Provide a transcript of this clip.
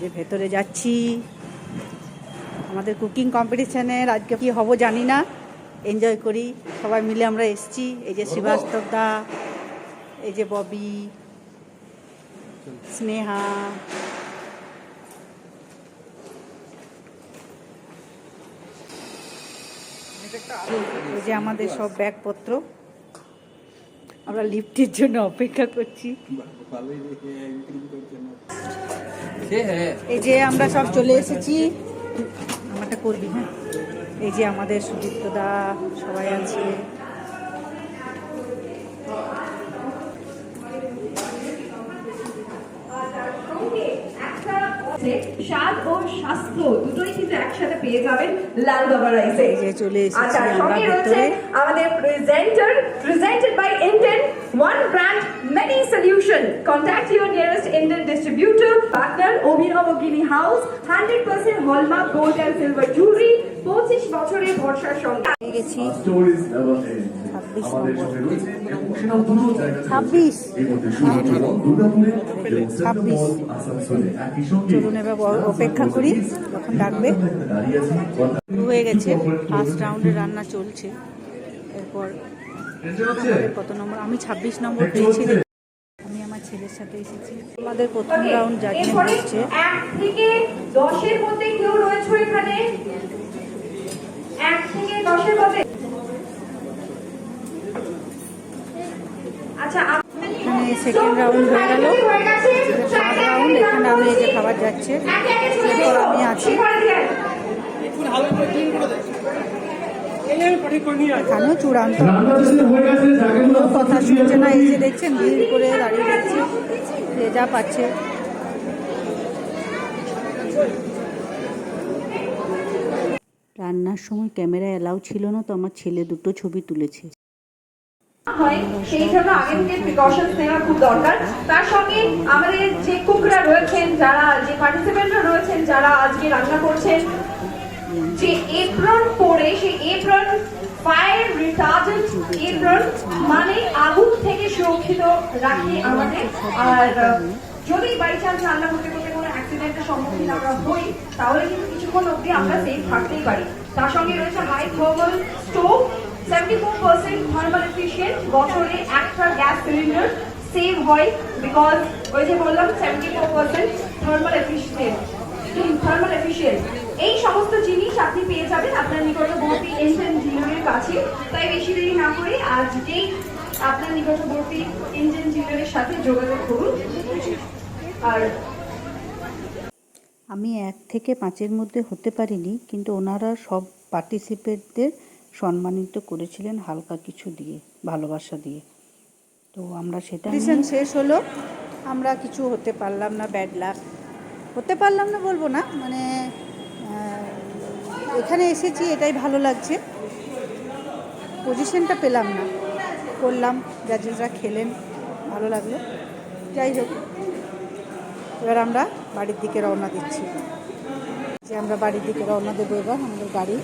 যে ভেতরে যাচ্ছি আমাদের কুকিং কম্পিটিশনের। আজকে কি হব জানি না, এনজয় করি সবাই মিলে। আমরা এসছি, এই যে শ্রীবাস্তব দা, এই যে ববি, স্নেহা, এই যে আমাদের সব ব্যাগপত্র। আমরা লিফটের জন্য অপেক্ষা করছি। এই যে আমরা সব চলে এসেছি। আমারটা করবি? হ্যাঁ, এই যে আমাদের সুদীপ্ত দা সবাই আছে। স্বাদ ও স্বাস্থ্য দুটোই কিন্তু একসাথে পেয়ে যাবেন লাল বাবা রাইসে। এই যে চলে এসেছি আমরা ভেতরে। আমাদের presented by Indian one brand many solution. Contact your nearest Indian distributor. Partner Obinogini House, 100% hallmark gold and silver jewelry, 25 বছরের ভরসার সঙ্গে। গেছি 26 চলুন এবার অপেক্ষা করি কখন ডাকবে। শুরু হয়ে গেছে, ফার্স্ট রাউন্ডের রান্না চলছে। এরপর কত নম্বর? আমি 26 নম্বর পেয়েছি। আমি আমার ছেলের সাথে এসেছি। আমাদের প্রথম রাউন্ড জাজমেন্ট হচ্ছে। 1 থেকে 10 এর মধ্যে কেউ রয়েছে এখানে? 1 থেকে 10 এর মধ্যে। আচ্ছা, এখানে সেকেন্ড রাউন্ড হয়ে গেল, থার্ড রাউন্ড। এখানে আমি এই যে খাবার যাচ্ছে, এরপর আমি আছি। এখানেও চূড়ান্ত কথা শুনছে না। এই যে দেখছেন ভিড় করে দাঁড়িয়ে রয়েছে, যে যা পাচ্ছে। রান্নার সময় ক্যামেরা অ্যালাউ ছিল না, তো আমার ছেলে দুটো ছবি তুলেছে। সেই জন্য আগে থেকে প্রিকশনস নেওয়া খুব দরকার। তার সঙ্গে আমাদের যে কুকরা রয়েছেন, যারা যে পার্টিসিপেন্টরা রয়েছেন, যারা আজকে রান্না করছেন, যে এপ্রন পরে, সেই এপ্রন ফায়ার রিটার্ডেন্ট এপ্রন, মানে আগুন থেকে সুরক্ষিত রাখে আমাদের। আর যদি বাই চান্স রান্না করতে করতে কোনো অ্যাক্সিডেন্টের সম্মুখীন আমরা হই, তাহলে কিন্তু কিছুক্ষণ অবধি আমরা সেফ থাকতেই পারি। তার সঙ্গে রয়েছে high thermal stove, 74% thermal efficient. বছরে একটা গ্যাস সিলিন্ডার সেভ হয়, বিকজ ওই যে বললাম 74% থার্মাল এফিশিয়েন্ট। এই সমস্ত জিনিস আপনি পেয়ে যাবেন আপনার নিকটবর্তী ইন্ডিয়ান ডিলারের কাছে। তাই বেশি দেরি না করে আজকেই আপনার নিকটবর্তী ইন্ডিয়ান ডিলারের সাথে যোগাযোগ করুন। আর আমি 1 থেকে 5-এর মধ্যে হতে পারিনি, কিন্তু ওনারা সব পার্টিসিপেন্টদের সম্মানিত করেছিলেন হালকা কিছু দিয়ে, ভালোবাসা দিয়ে। তো আমরা সেটা শেষ হলো, আমরা কিছু হতে পারলাম না, ব্যাড লাক। হতে পারলাম না বলবো না, মানে এখানে এসেছি এটাই ভালো লাগছে। পজিশনটা পেলাম না, করলাম, জাজেসরা খেলেন, ভালো লাগলো। যাই হোক, এবার আমরা বাড়ির দিকে রওনা দিচ্ছি। যে আমরা বাড়ির দিকে রওনা দেবো এবার, আমাদের গাড়ি।